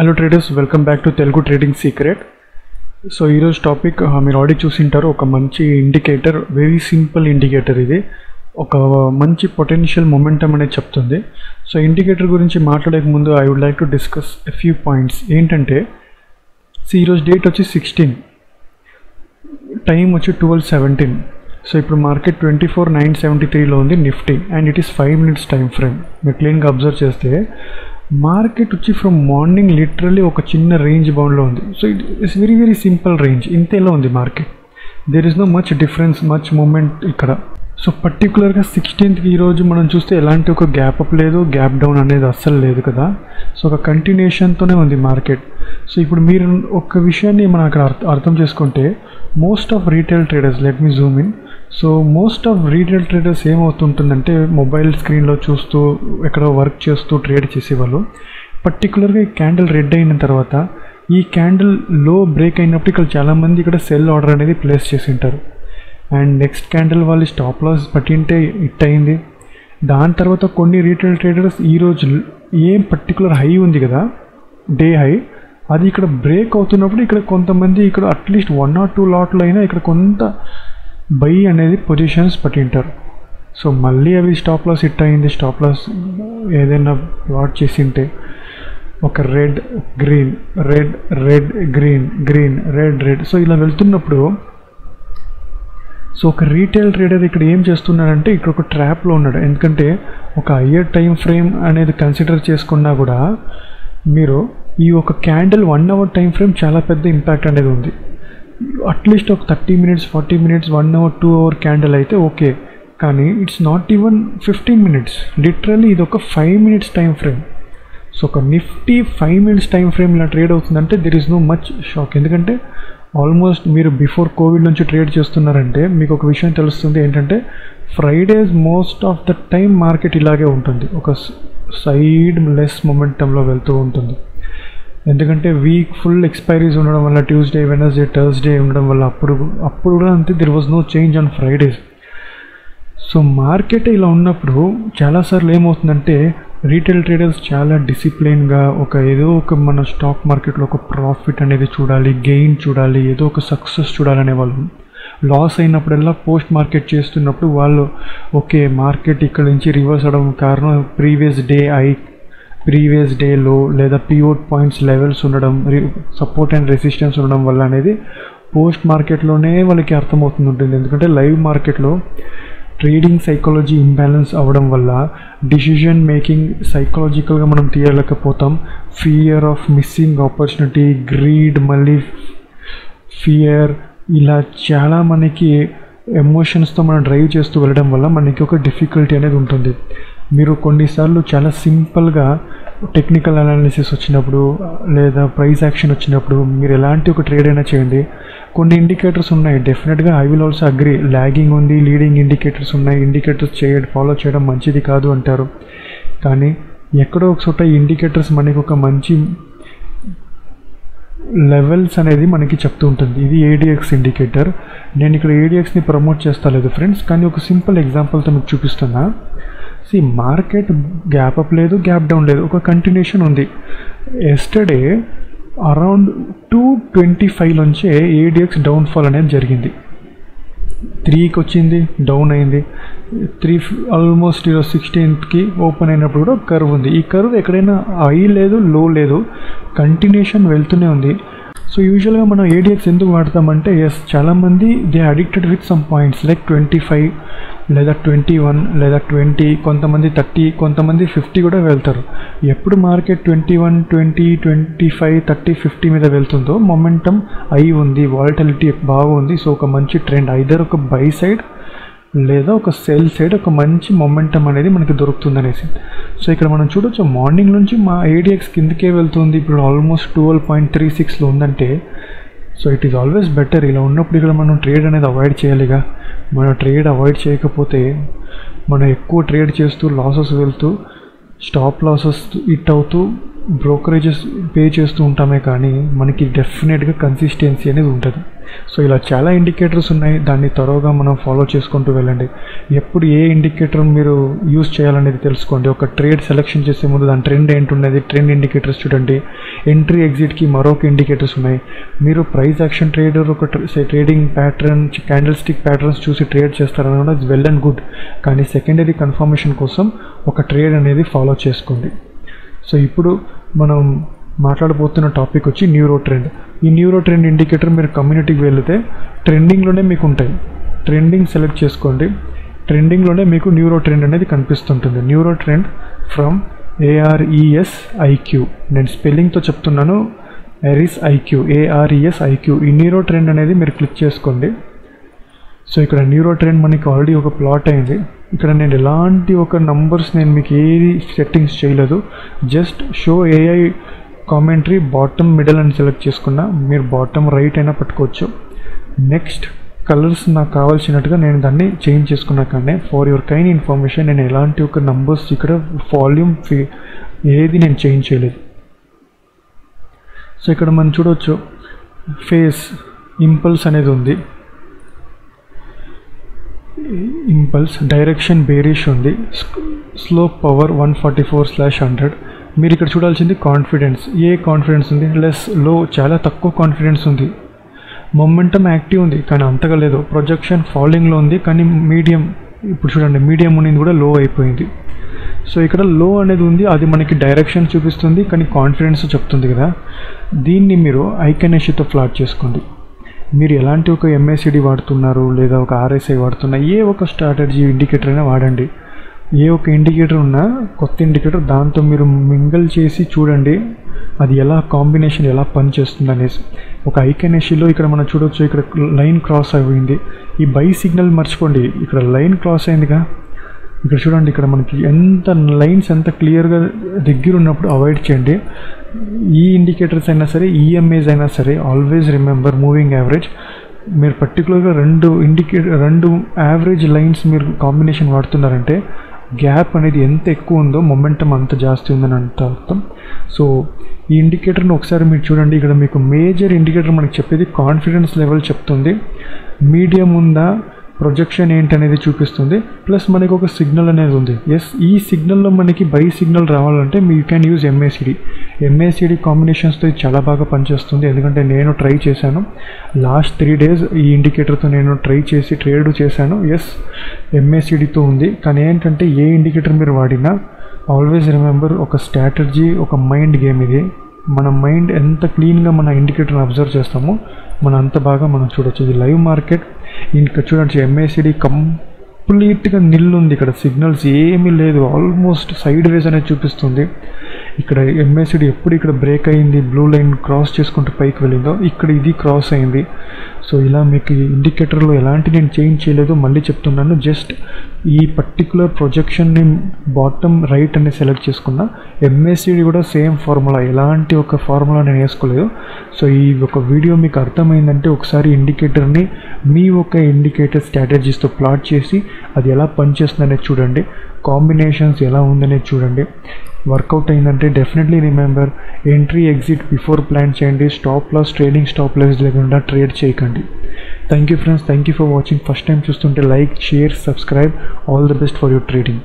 Hello traders, welcome back to Telugu trading secret. So ఈరోజు topic మీరు already చూసింటారు. ఒక మంచి ఇండికేటర్, వెరీ సింపుల్ ఇండికేటర్. ఇది ఒక మంచి పొటెన్షియల్ మొమెంటమ్ అనేది చెప్తుంది. సో ఇండికేటర్ గురించి మాట్లాడక ముందు I would like to discuss a few points. ఏంటంటే ఈరోజు డేట్ వచ్చి 16, టైం వచ్చి 12:17. సో ఇప్పుడు మార్కెట్ 24,973లో ఉంది Nifty, and it is 5 minutes time frame. మీరు క్లీన్గా అబ్జర్వ్ చేస్తే మార్కెట్ వచ్చి ఫ్రమ్ మార్నింగ్ లిటరల్లీ ఒక చిన్న రేంజ్ బౌండ్లో ఉంది. So it's very very simple range, ఇంతేలా ఉంది market. There is no much difference, much movement ఇక్కడ. సో పర్టికులర్గా 16th ఈరోజు మనం చూస్తే ఎలాంటి ఒక గ్యాప్ అప్ లేదు, గ్యాప్ డౌన్ అనేది అస్సలు లేదు కదా. సో ఒక కంటిన్యూషన్తోనే ఉంది మార్కెట్. సో ఇప్పుడు మీరు ఒక విషయాన్ని మనం అక్కడ అర్థం చేసుకుంటే, most of retail traders, let me zoom in. So most of retail traders ఏమవుతుంటుందంటే, మొబైల్ స్క్రీన్లో చూస్తూ ఎక్కడో వర్క్ చేస్తూ ట్రేడ్ చేసేవాళ్ళు. పర్టికులర్గా ఈ క్యాండిల్ రెడ్ అయిన తర్వాత, ఈ క్యాండిల్ లో బ్రేక్ అయినప్పుడు ఇక్కడ చాలామంది ఇక్కడ సెల్ ఆర్డర్ అనేది ప్లేస్ చేసి ఉంటారు. అండ్ నెక్స్ట్ క్యాండిల్ వాళ్ళు స్టాప్ లాస్ పట్టింటే హిట్ అయింది. దాని తర్వాత కొన్ని రీటైల్ ట్రేడర్స్ ఈరోజు ఏం పర్టికులర్ హై ఉంది కదా, డే హై, అది ఇక్కడ బ్రేక్ అవుతున్నప్పుడు ఇక్కడ కొంతమంది ఇక్కడ అట్లీస్ట్ 1 or 2 లాట్లు అయినా ఇక్కడ కొంత బై అనేది పొజిషన్స్ పట్టింటారు. సో మళ్ళీ అవి స్టాప్ లాస్ హిట్ అయింది. స్టాప్ లాస్ ఏదైనా వాట్ చేసింటే ఒక red green, red red green, green red red, so ఇలా వెళ్తున్నప్పుడు, సో ఒక రీటైల్ ట్రేడర్ ఇక్కడ ఏం చేస్తున్నాడంటే ఇక్కడ ఒక ట్రాప్లో ఉన్నాడు. ఎందుకంటే ఒక హయ్యర్ టైం ఫ్రేమ్ అనేది కన్సిడర్ చేసుకున్నా కూడా మీరు ఈ ఒక క్యాండిల్ 1 hour టైం ఫ్రేమ్ చాలా పెద్ద ఇంపాక్ట్ అనేది ఉంది. అట్లీస్ట్ ఒక 30 minutes, 40 minutes, 1 hour, 2 hour candle అయితే ఓకే, కానీ it's not even 15 minutes. Literally ఇది ఒక 5 minutes టైం ఫ్రేమ్. సో ఒక నిఫ్టీ 5 minutes టైం ఫ్రేమ్ ఇలా ట్రేడ్ అవుతుందంటే there is no much shock. ఎందుకంటే ఆల్మోస్ట్ మీరు బిఫోర్ కోవిడ్ నుంచి ట్రేడ్ చేస్తున్నారంటే మీకు ఒక విషయం తెలుస్తుంది. ఏంటంటే Fridays most of the time market ఇలాగే ఉంటుంది, ఒక సైడ్ లెస్ మొమెంటంలో వెళ్తూ ఉంటుంది. ఎందుకంటే వీక్ ఫుల్ ఎక్స్పైరీస్ ఉండడం వల్ల, ట్యూస్డే, వెనస్డే, థర్స్డే ఉండడం వల్ల అప్పుడు కూడా అంతే, there was no change on Fridays. So market ఇలా ఉన్నప్పుడు చాలాసార్లు ఏమవుతుందంటే రీటైల్ ట్రేడర్స్ చాలా డిసిప్లిన్గా ఏదో ఒక మన స్టాక్ మార్కెట్లో ఒక ప్రాఫిట్ అనేది చూడాలి, గెయిన్ చూడాలి, ఏదో ఒక సక్సెస్ చూడాలనే వాళ్ళు. లాస్ అయినప్పుడల్లా పోస్ట్ మార్కెట్ చేస్తున్నప్పుడు వాళ్ళు ఓకే మార్కెట్ ఇక్కడ నుంచి రివర్స్ అవ్వడం కారణం previous day high, previous day లో, లేదా పివోట్ పాయింట్స్ లెవెల్స్ ఉండడం, సపోర్ట్ అండ్ రెసిస్టెన్స్ ఉండడం వల్ల అనేది పోస్ట్ మార్కెట్లోనే వాళ్ళకి అర్థమవుతుంది ఉంటుంది. ఎందుకంటే లైవ్ మార్కెట్లో ట్రేడింగ్ సైకాలజీ ఇంబ్యాలెన్స్ అవ్వడం వల్ల డిసిజన్ మేకింగ్ సైకలాజికల్గా మనం తీయలేకపోతాం. Fear of missing opportunity, greed, మళ్ళీ ఫియర్, ఇలా చాలా మనకి ఎమోషన్స్తో మనం డ్రైవ్ చేస్తూ వెళ్ళడం వల్ల మనకి ఒక డిఫికల్టీ అనేది ఉంటుంది. మీరు కొన్నిసార్లు చాలా సింపుల్గా టెక్నికల్ అనాలిసిస్ వచ్చినప్పుడు లేదా ప్రైస్ యాక్షన్ వచ్చినప్పుడు మీరు ఎలాంటి ఒక ట్రేడ్ అయినా చేయండి. కొన్ని ఇండికేటర్స్ ఉన్నాయి, డెఫినెట్గా I will also agree, lagging ఉంది, లీడింగ్ ఇండికేటర్స్ ఉన్నాయి. ఇండికేటర్స్ ఫాలో చేయడం మంచిది కాదు అంటారు, కానీ ఎక్కడో ఒక చోట ఈ ఇండికేటర్స్ మనకి ఒక మంచి లెవెల్స్ అనేది మనకి చెప్తూ ఉంటుంది. ఇది ఏడిఎక్స్ ఇండికేటర్. నేను ఇక్కడ ఏడిఎక్స్ని ప్రమోట్ చేస్తా లేదు ఫ్రెండ్స్, కానీ ఒక సింపుల్ ఎగ్జాంపుల్తో మీకు చూపిస్తున్నా. మార్కెట్ గ్యాప్ అప్ లేదు, గ్యాప్ డౌన్ లేదు, ఒక కంటిన్యూషన్ ఉంది. ఎస్టర్డే అరౌండ్ 225 నుంచే ఏడిఎక్స్ డౌన్ఫాల్ అనేది జరిగింది. 3కి వచ్చింది, డౌన్ అయింది. 3 ఆల్మోస్ట్ 16th ఓపెన్ అయినప్పుడు కూడా కర్వ్ ఉంది. ఈ కర్వ్ ఎక్కడైనా హై లేదు, లో లేదు, కంటిన్యూషన్ వెళ్తూనే ఉంది. సో యూజువల్గా మనం ఏడిఎక్స్ ఎందుకు వాడతామంటే, చాలామంది they addicted with some points like 25 లేదా 21 లేదా 20, కొంతమంది 30, కొంతమంది 50 కూడా వెళ్తారు. ఎప్పుడు మార్కెట్ 21, 20, 25, 30, 50 మీద వెళ్తుందో మొమెంటం అయి ఉంది, వాలటిలిటీ బాగుంది. సో ఒక మంచి ట్రెండ్, ఐదర్ ఒక బై సైడ్ లేదా ఒక సెల్ సైడ్ ఒక మంచి మొమెంటం అనేది మనకి దొరుకుతుంది అనేసి. సో ఇక్కడ మనం చూడొచ్చు మార్నింగ్ నుంచి మా ఏడిఎక్స్ కిందకే వెళ్తుంది. ఇప్పుడు ఆల్మోస్ట్ 12.36లో ఉందంటే, so it is always better. ఇలా ఉన్నప్పుడు ఇక్కడ మనం ట్రేడ్ అనేది అవాయిడ్ చేయాలిగా. మనం ట్రేడ్ అవాయిడ్ చేయకపోతే మనం ఎక్కువ ట్రేడ్ చేస్తూ లాసెస్ వెళ్తూ, స్టాప్ లాసెస్ హిట్ అవుతూ బ్రోకరేజెస్ పే చేస్తూ ఉంటామే కానీ మనకి డెఫినెట్గా కన్సిస్టెన్సీ అనేది ఉంటుంది. సో ఇలా చాలా ఇండికేటర్స్ ఉన్నాయి, దాన్ని త్వరగా మనం ఫాలో చేసుకుంటూ వెళ్ళండి. ఎప్పుడు ఏ ఇండికేటర్ మీరు యూజ్ చేయాలనేది తెలుసుకోండి. ఒక ట్రేడ్ సెలెక్షన్ చేసే ముందు దాని ట్రెండ్ ఏంటున్నది, ట్రెండ్ ఇండికేటర్స్ చూడండి. ఎంట్రీ ఎగ్జిట్కి మరొక ఇండికేటర్స్ ఉన్నాయి. మీరు ప్రైస్ యాక్షన్ ట్రేడర్ ఒక trading pattern, candle stick patterns చూసి ట్రేడ్ చేస్తారని ఇట్స్ వెల్ అండ్ గుడ్, కానీ సెకండరీ కన్ఫర్మేషన్ కోసం ఒక ట్రేడ్ అనేది ఫాలో చేసుకోండి. సో ఇప్పుడు మనం మాట్లాడబోతున్న టాపిక్ వచ్చి న్యూరో ట్రెండ్. ఈ న్యూరో ట్రెండ్ ఇండికేటర్ మీరు కమ్యూనిటీకి వెళితే ట్రెండింగ్లోనే మీకు ఉంటాయి. ట్రెండింగ్ సెలెక్ట్ చేసుకోండి. ట్రెండింగ్లోనే మీకు న్యూరో ట్రెండ్ అనేది కనిపిస్తుంటుంది. Neuro trend from ARESIQ. నేను స్పెల్లింగ్తో చెప్తున్నాను, ARESIQ. ఈ న్యూరో ట్రెండ్ అనేది మీరు క్లిక్ చేసుకోండి. సో ఇక్కడ న్యూరో ట్రెండ్ మనకి ఆల్రెడీ ఒక ప్లాట్ అయింది. ఇక్కడ నేను ఎలాంటి ఒక నంబర్స్ నేను మీకు ఏది సెట్టింగ్స్ చేయలేదు, just show AI commentary bottom middle అని సెలెక్ట్ చేసుకున్నా. మీరు బాటమ్ రైట్ అయినా పట్టుకోవచ్చు. నెక్స్ట్ కలర్స్ నాకు కావాల్సినట్టుగా నేను దాన్ని చేంజ్ చేసుకున్నా. కానీ ఫర్ యువర్ కైండ్ ఇన్ఫర్మేషన్ నేను ఎలాంటి ఒక నంబర్స్ ఇక్కడ వాల్యూమ్ ఏది నేను చేంజ్ చేయలేదు. సో ఇక్కడ మనం చూడవచ్చు ఫేస్ ఇంపల్స్ అనేది ఉంది, ఇంపల్స్ డైరెక్షన్ బేరిష్ ఉంది, స్లోప్ పవర్ 144/100. మీరు ఇక్కడ చూడాల్సింది కాన్ఫిడెన్స్. ఏ కాన్ఫిడెన్స్ ఉంది? లెస్, లో, చాలా తక్కువ కాన్ఫిడెన్స్ ఉంది. మొమెంటమ్ యాక్టివ్ ఉంది కానీ అంతగా లేదు. ప్రొజెక్షన్ ఫాలోయింగ్లో ఉంది కానీ మీడియం, ఇప్పుడు చూడండి మీడియం ఉన్నది కూడా లో అయిపోయింది. సో ఇక్కడ లో అనేది ఉంది, అది మనకి డైరెక్షన్ చూపిస్తుంది కానీ కాన్ఫిడెన్స్ చెప్తుంది కదా. దీన్ని మీరు ఐకనెషితో ప్లాట్ చేసుకోండి. మీరు ఎలాంటి ఒక MACD వాడుతున్నారు లేదా ఒక RSI వాడుతున్నా, ఏ ఒక స్ట్రాటజీ ఇండికేటర్ అయినా వాడండి. ఏ ఒక ఇండికేటర్ ఉన్నా కొత్త ఇండికేటర్ దాంతో మీరు మింగల్ చేసి చూడండి అది ఎలా కాంబినేషన్ ఎలా పనిచేస్తుంది అనేసి. ఒక ఐకనెషిలో ఇక్కడ మనం చూడవచ్చు, ఇక్కడ లైన్ క్రాస్ అయింది. ఈ బై సిగ్నల్ మర్చిపోండి, ఇక్కడ లైన్ క్రాస్ అయిందిగా. ఇక్కడ చూడండి, ఇక్కడ మనకి ఎంత లైన్స్ ఎంత క్లియర్గా దగ్గర ఉన్నప్పుడు అవాయిడ్ చేయండి. ఈ ఇండికేటర్స్ అయినా సరే, EMAs అయినా సరే, ఆల్వేస్ రిమెంబర్ మూవింగ్ యావరేజ్. మీరు పర్టికులర్గా రెండు యావరేజ్ లైన్స్ మీరు కాంబినేషన్ వాడుతున్నారంటే గ్యాప్ అనేది ఎంత ఎక్కువ ఉందో మొమెంటం అంత జాస్తి ఉందని అంత అర్థం. సో ఈ ఇండికేటర్ని ఒకసారి మీరు చూడండి. ఇక్కడ మీకు మేజర్ ఇండికేటర్ మనకి చెప్పేది కాన్ఫిడెన్స్ లెవెల్ చెప్తుంది, మీడియం ఉందా, ప్రొజెక్షన్ ఏంటనేది చూపిస్తుంది, ప్లస్ మనకి ఒక సిగ్నల్ అనేది ఉంది. ఎస్, ఈ సిగ్నల్లో మనకి బై సిగ్నల్ రావాలంటే యూ క్యాన్ యూజ్ MACD కాంబినేషన్స్తో ఇది చాలా బాగా పనిచేస్తుంది. ఎందుకంటే నేను ట్రై చేశాను లాస్ట్ 3 days ఈ ఇండికేటర్తో నేను ట్రై చేసి ట్రేడ్ చేశాను. ఎస్, MACDతో ఉంది. కానీ ఏంటంటే ఏ ఇండికేటర్ మీరు వాడినా ఆల్వేస్ రిమెంబర్, ఒక స్ట్రాటజీ, ఒక మైండ్ గేమ్ ఇది. మన మైండ్ ఎంత క్లీన్గా మన ఇండికేటర్ని అబ్జర్వ్ చేస్తామో మనం అంత బాగా మనం చూడవచ్చు. ఇది లైవ్ మార్కెట్. ఇంకా చూడండి MACD కంప్లీట్గా నిల్ ఉంది, ఇక్కడ సిగ్నల్స్ ఏమీ లేదు, ఆల్మోస్ట్ సైడ్ వేస్ అనేది చూపిస్తుంది. ఇక్కడ MACD ఎప్పుడు ఇక్కడ బ్రేక్ అయింది, బ్లూ లైన్ క్రాస్ చేసుకుంటూ పైకి వెళ్ళిందో ఇక్కడ ఇది క్రాస్ అయింది. సో ఇలా మీకు ఇండికేటర్లో ఎలాంటి నేను చేంజ్ చేయలేదు, మళ్ళీ చెప్తున్నాను. జస్ట్ ఈ పర్టికులర్ ప్రొజెక్షన్ని బాటమ్ రైట్ అని సెలెక్ట్ చేసుకున్నా. MACD కూడా సేమ్ ఫార్ములా, ఎలాంటి ఒక ఫార్ములా నేను వేసుకోలేదు. సో ఈ ఒక వీడియో మీకు అర్థమైందంటే ఒకసారి ఇండికేటర్ని మీ ఒక ఇండికేటర్ స్ట్రాటజీస్తో ప్లాట్ చేసి అది ఎలా పనిచేస్తుందనేది చూడండి, కాంబినేషన్స్ ఎలా ఉందనేది చూడండి. వర్కౌట్ అయిందంటే definitely remember, entry exit before plan చేయండి. Stop loss, trading stop loss లేకుండా ట్రేడ్ చేయకండి. Thank you friends, thank you for watching. First time చూస్తుంటే like, share, subscribe. All the best for your trading.